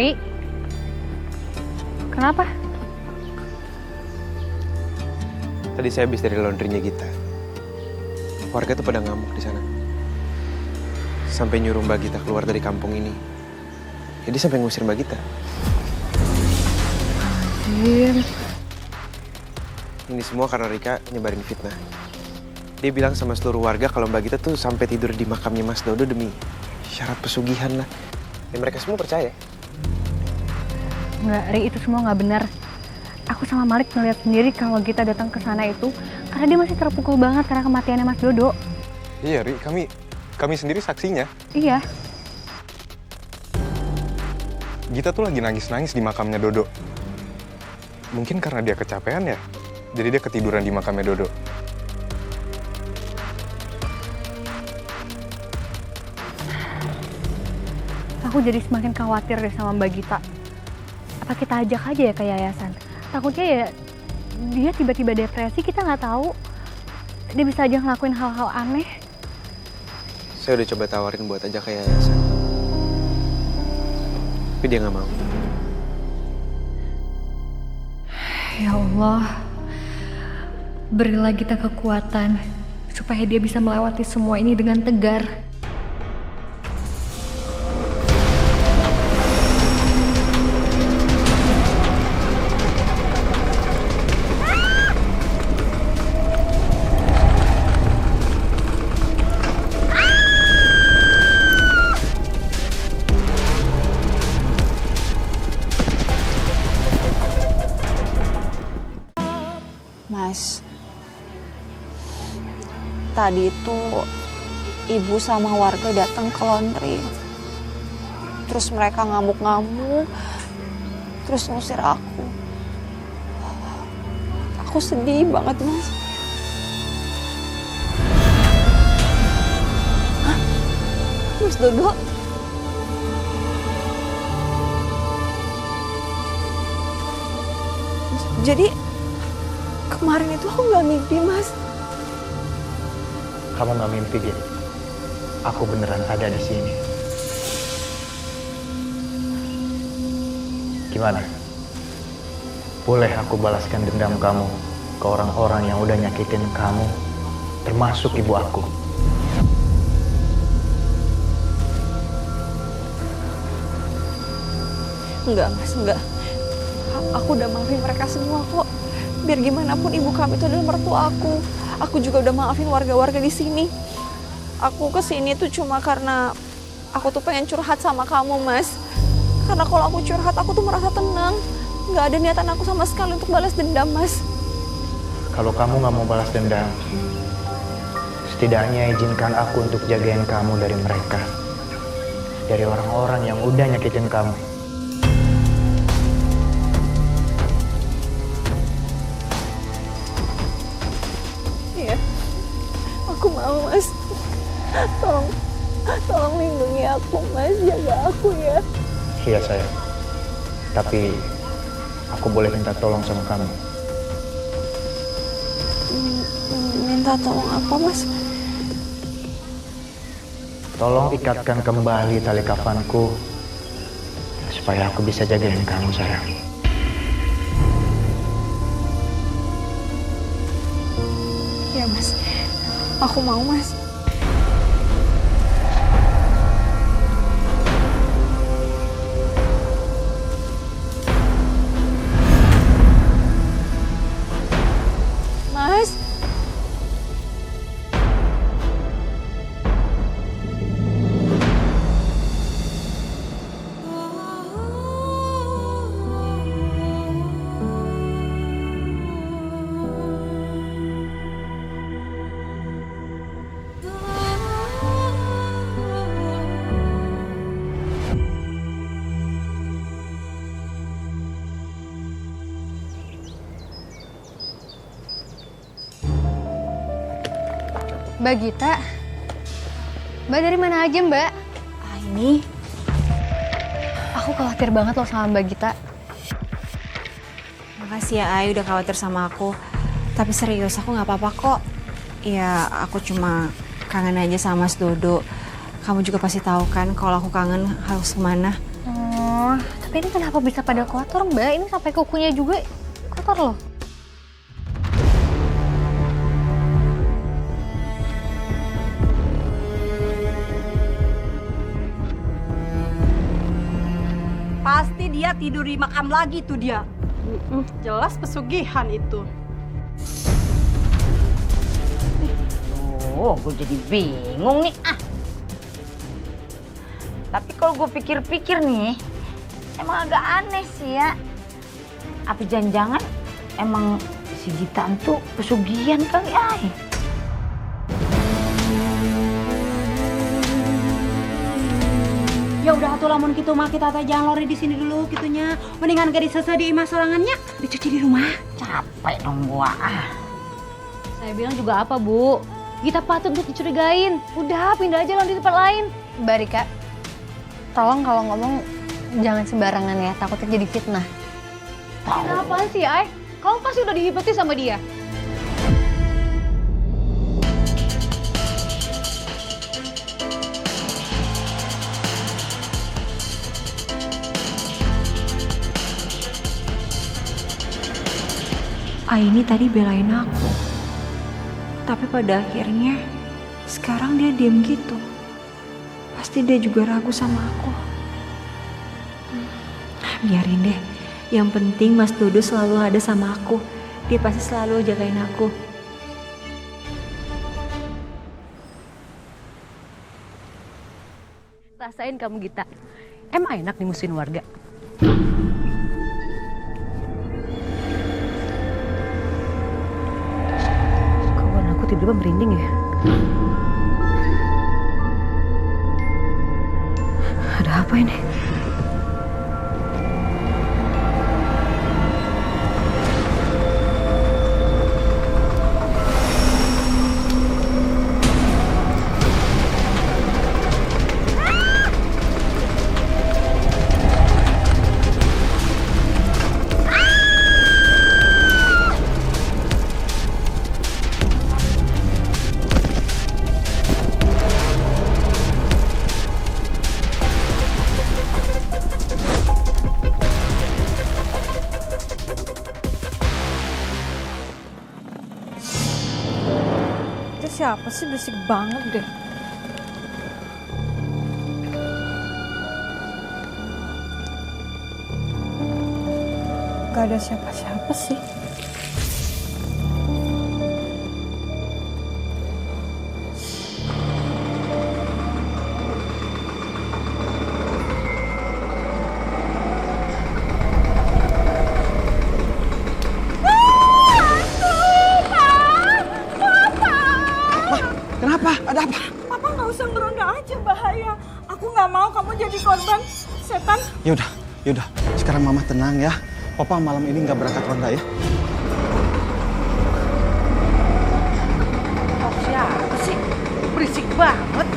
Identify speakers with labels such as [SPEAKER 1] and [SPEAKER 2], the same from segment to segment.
[SPEAKER 1] Ri, kenapa?
[SPEAKER 2] Tadi saya habis dari laundrynya Gita. Warga tuh pada ngamuk di sana. Sampai nyuruh Mbak Gita keluar dari kampung ini. Jadi sampai ngusir Mbak Gita.
[SPEAKER 1] Jim.
[SPEAKER 2] Ini semua karena Rika nyebarin fitnah. Dia bilang sama seluruh warga kalau Mbak Gita tuh sampai tidur di makamnya Mas Dodo demi syarat pesugihan lah. Dan mereka semua percaya.
[SPEAKER 1] Nggak, Ri, itu semua nggak benar. Aku sama Malik ngeliat sendiri kalau kita datang ke sana itu karena dia masih terpukul banget karena kematiannya Mas Dodo.
[SPEAKER 3] Iya, Ri, kami sendiri saksinya.
[SPEAKER 1] Iya.
[SPEAKER 3] Gita tuh lagi nangis-nangis di makamnya Dodo. Mungkin karena dia kecapean ya, jadi dia ketiduran di makamnya Dodo.
[SPEAKER 1] Aku jadi semakin khawatir deh sama Mbak Gita. Apa kita ajak aja ya ke yayasan? Takutnya ya dia tiba-tiba depresi, kita nggak tahu. Dia bisa aja ngelakuin hal-hal aneh.
[SPEAKER 2] Saya udah coba tawarin buat ajak ke yayasan. Tapi dia nggak mau.
[SPEAKER 1] Ya Allah, berilah kita kekuatan supaya dia bisa melewati semua ini dengan tegar.
[SPEAKER 4] Mas, tadi itu ibu sama warga datang ke laundry. Terus mereka ngamuk-ngamuk, terus ngusir aku. Aku sedih banget, Mas. Hah? Mas Dodo? Jadi kemarin itu aku nggak mimpi, Mas.
[SPEAKER 5] Kamu nggak mimpi, Git. Aku beneran ada di sini. Gimana? Boleh aku balaskan dendam kamu ke orang-orang yang udah nyakitin kamu, termasuk ibu aku?
[SPEAKER 4] Enggak, Mas, enggak. Aku udah maafin mereka semua kok. Biar gimana pun ibu kami itu adalah mertua aku. Aku juga udah maafin warga-warga di sini. Aku kesini tuh cuma karena aku tuh pengen curhat sama kamu, Mas. Karena kalau aku curhat, aku tuh merasa tenang. Nggak ada niatan aku sama sekali untuk balas dendam, Mas.
[SPEAKER 5] Kalau kamu nggak mau balas dendam, setidaknya izinkan aku untuk jagain kamu dari mereka. Dari orang-orang yang udah nyakitin kamu.
[SPEAKER 4] Iya, aku mau, Mas. Tolong lindungi aku, Mas. Jaga aku ya.
[SPEAKER 5] Iya, sayang. Tapi aku boleh minta tolong sama kamu.
[SPEAKER 4] Minta tolong apa, Mas?
[SPEAKER 5] Tolong ikatkan kembali tali kafanku supaya aku bisa jagain kamu, sayang.
[SPEAKER 4] Iya, Mas. Aku mau, Mas. Mas.
[SPEAKER 1] Mbak Gita, Mbak dari mana aja, Mbak?
[SPEAKER 4] Ini
[SPEAKER 1] Aku khawatir banget loh sama Mbak Gita.
[SPEAKER 4] makasih ya, Ai, udah khawatir sama aku. Tapi serius, aku nggak apa-apa kok. Ya, aku cuma kangen aja sama Mas Dodo. Kamu juga pasti tahu kan kalau aku kangen harus kemana.
[SPEAKER 1] Oh, Tapi ini kenapa bisa pada kotor, Mbak? Ini sampai kukunya juga kotor loh.
[SPEAKER 6] Pasti dia tidur di makam lagi tuh dia. Jelas pesugihan itu.
[SPEAKER 7] Oh, gue jadi bingung nih. Tapi kalau gue pikir-pikir nih, emang agak aneh sih ya. Apa jangan-jangan emang si Gitaan tuh pesugihan kali ya?
[SPEAKER 6] Ya udah atuh lamun gitu mah kita teh jangan lori di sini dulu gitunya. Mendingan gadis sese di imah sorangannya dicuci di rumah.
[SPEAKER 7] Capek dong gua.
[SPEAKER 1] Saya bilang juga apa, Bu? Kita patut untuk dicurigain. Udah, pindah aja di tempat lain. Mbak Rika, tolong kalau ngomong jangan sembarangan ya, takutnya jadi fitnah. Apaan sih, Ay? Kamu pasti udah dihipnotis sama dia.
[SPEAKER 4] Aini tadi belain aku. Tapi pada akhirnya sekarang dia diem gitu. Pasti dia juga ragu sama aku. Biarin deh. Yang penting Mas Dodo selalu ada sama aku. Dia pasti selalu jagain aku.
[SPEAKER 8] Rasain kamu, Gita. Emang enak dimusuhin warga? Kawan aku tiba-tiba merinding ya? Ada apa ini?
[SPEAKER 4] Siapa sih, berisik banget deh. Gak ada siapa-siapa sih.
[SPEAKER 2] Kenapa? Ada apa?
[SPEAKER 6] Papa nggak usah ngeronda aja, bahaya. Aku nggak mau kamu jadi korban setan.
[SPEAKER 2] Yaudah. Sekarang Mama tenang ya. Papa malam ini nggak berangkat ronda ya.
[SPEAKER 7] Oh, siapa sih? Berisik banget.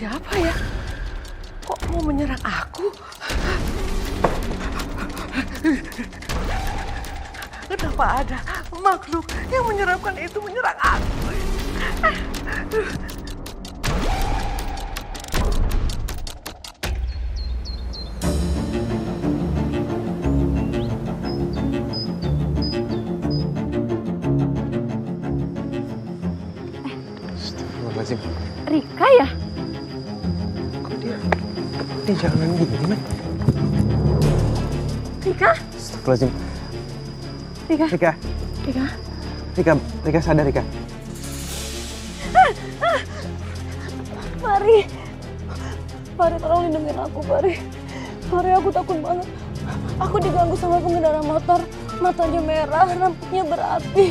[SPEAKER 8] Siapa ya? Kok mau menyerang aku? Kenapa ada makhluk yang menyeramkan itu menyerang aku?
[SPEAKER 2] Astagfirullahaladzim.
[SPEAKER 1] Rika ya?
[SPEAKER 2] Dia jangan gini, Man.
[SPEAKER 1] Rika?
[SPEAKER 2] Astagfirullahaladzim.
[SPEAKER 1] Rika?
[SPEAKER 2] Rika sadar, Rika.
[SPEAKER 4] Mari tolong lindungin aku, Mari. Aku takut banget. Aku diganggu sama pengendara motor. Matanya merah, rambutnya berapi.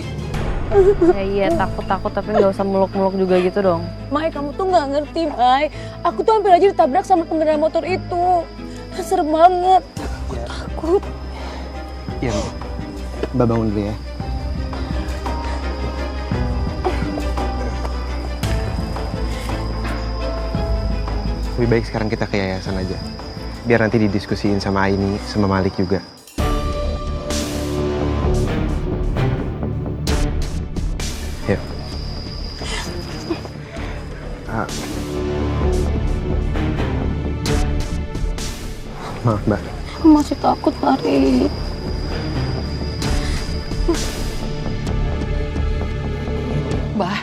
[SPEAKER 1] Iya, takut tapi nggak usah muluk-muluk juga gitu dong.
[SPEAKER 4] Mai, kamu tuh nggak ngerti, Mai. Aku tuh hampir aja ditabrak sama pengendara motor itu. Serem banget. Aku takut.
[SPEAKER 2] Iya, Mbak bangun dulu ya. Lebih baik sekarang kita ke yayasan aja. Biar nanti didiskusiin sama Aini, sama Malik juga. Yuk. Maaf, Mbak.
[SPEAKER 4] Masih takut, Mari.
[SPEAKER 8] Mbah,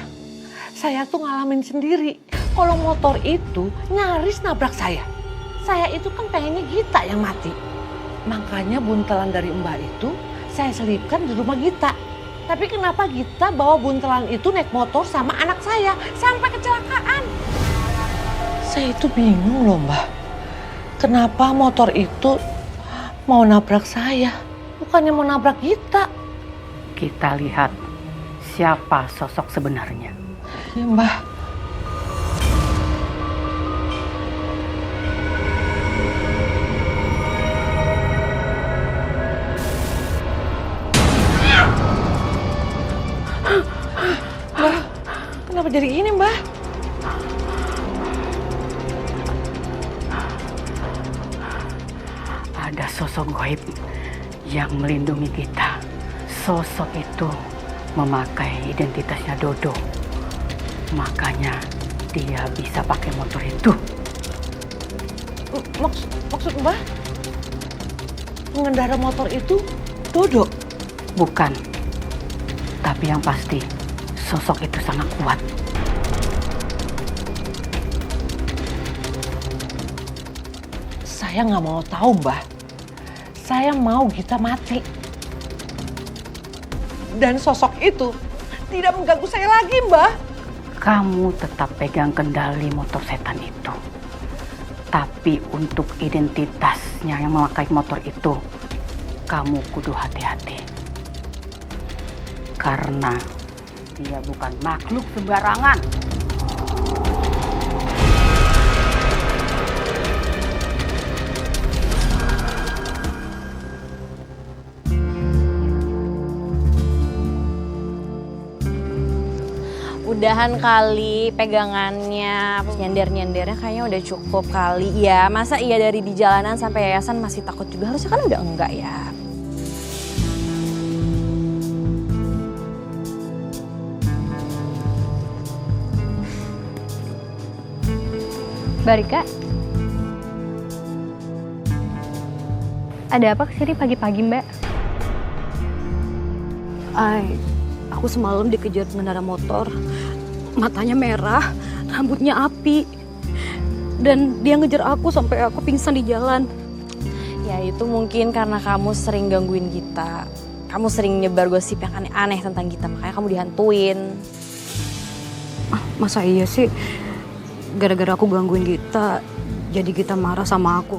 [SPEAKER 8] saya tuh ngalamin sendiri. Kalau motor itu nyaris nabrak saya. Saya itu kan pengennya Gita yang mati. Makanya buntelan dari Mbak itu saya selipkan di rumah Gita. Tapi kenapa Gita bawa buntelan itu naik motor sama anak saya sampai kecelakaan? Saya itu bingung loh, Mbak. Kenapa motor itu mau nabrak saya, bukannya mau nabrak Gita?
[SPEAKER 6] Kita lihat siapa sosok sebenarnya.
[SPEAKER 8] Ya, Mbah. Mbah, kenapa jadi gini, Mbah?
[SPEAKER 6] Ada sosok gaib yang melindungi kita. Sosok itu memakai identitasnya Dodo. Makanya dia bisa pakai motor itu.
[SPEAKER 8] Maksud Mbah? Pengendara motor itu Dodo?
[SPEAKER 6] Bukan. Tapi yang pasti sosok itu sangat kuat.
[SPEAKER 8] Saya nggak mau tahu, Mbah. Saya mau Gita mati. Dan sosok itu tidak mengganggu saya lagi, Mbah.
[SPEAKER 6] Kamu tetap pegang kendali motor setan itu. Tapi untuk identitasnya yang memakai motor itu, kamu kudu hati-hati. Karena dia bukan makhluk sembarangan.
[SPEAKER 4] Udahan kali pegangannya, nyender-nyendernya kayaknya udah cukup kali. Ya, masa iya dari di jalanan sampai yayasan masih takut juga? Harusnya kan udah enggak ya.
[SPEAKER 1] Mbak Rika? Ada apa kesini pagi-pagi, Mbak?
[SPEAKER 6] Aku semalam dikejar pengendara motor. Matanya merah, rambutnya api. Dan dia ngejar aku sampai aku pingsan di jalan.
[SPEAKER 4] Ya itu mungkin karena kamu sering gangguin Gita. Kamu sering nyebar gosip yang aneh-aneh tentang Gita, makanya kamu dihantuin.
[SPEAKER 6] Masa iya sih? Gara-gara aku gangguin Gita, jadi Gita marah sama aku.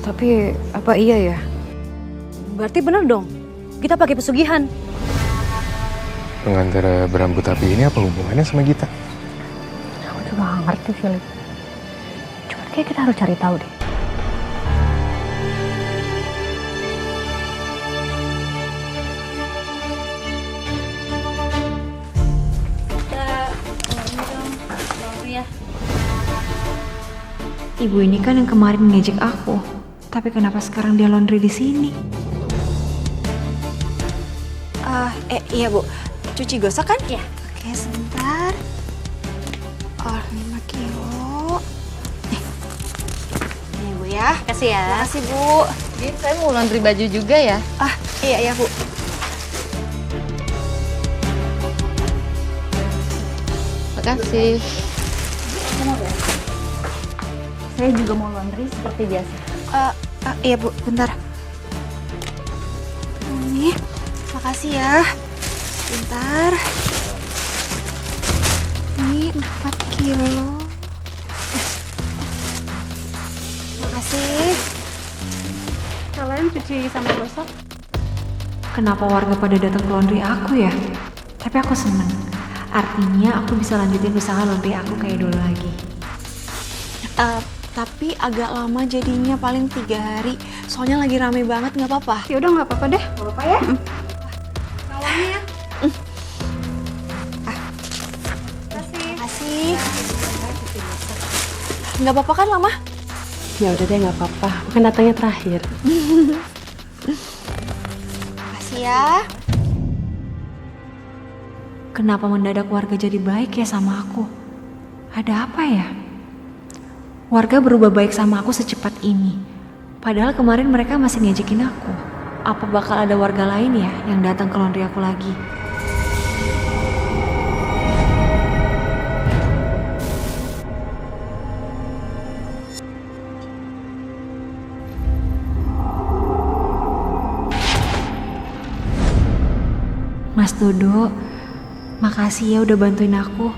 [SPEAKER 6] Tapi apa iya ya? Berarti bener dong, kita pakai pesugihan.
[SPEAKER 3] Pengantar berambut api ini apa hubungannya sama Gita?
[SPEAKER 1] Aku juga gak ngerti, Philip. Cuma kayak kita harus cari tahu deh.
[SPEAKER 9] Ibu ini kan yang kemarin ngejek aku. Tapi kenapa sekarang dia laundry di sini?
[SPEAKER 4] Iya Bu, cuci gosok kan? Iya.
[SPEAKER 9] Oke, sebentar. 5 kilo.
[SPEAKER 4] Nih Bu ya.
[SPEAKER 9] Kasih ya.
[SPEAKER 4] Makasih Bu.
[SPEAKER 9] Jadi saya mau laundry baju juga ya?
[SPEAKER 4] Iya Bu.
[SPEAKER 9] Makasih.
[SPEAKER 1] Saya juga mau laundry seperti biasa.
[SPEAKER 9] Iya Bu, bentar. Ini, makasih ya. Bentar. Ini 4 kilo. Makasih.
[SPEAKER 6] Kalian cuci sama gosok?
[SPEAKER 9] Kenapa warga pada datang ke laundry aku ya? Tapi aku seneng. Artinya aku bisa lanjutin usaha laundry aku kayak dulu lagi.
[SPEAKER 4] Tapi agak lama jadinya, paling 3 hari. Soalnya lagi rame banget, nggak apa-apa.
[SPEAKER 6] Ya udah nggak apa-apa deh. Nggak apa-apa ya.
[SPEAKER 4] Nawangnya ya. Nggak apa-apa kan Mama?
[SPEAKER 10] Ya udah deh, nggak apa-apa. Bukan datangnya terakhir.
[SPEAKER 4] Makasih ya.
[SPEAKER 9] Kenapa mendadak warga jadi baik ya sama aku? Ada apa ya? Warga berubah baik sama aku secepat ini. Padahal kemarin mereka masih ngejekin aku. Apa bakal ada warga lain ya yang datang ke laundry aku lagi? Mas Dodo, makasih ya udah bantuin aku.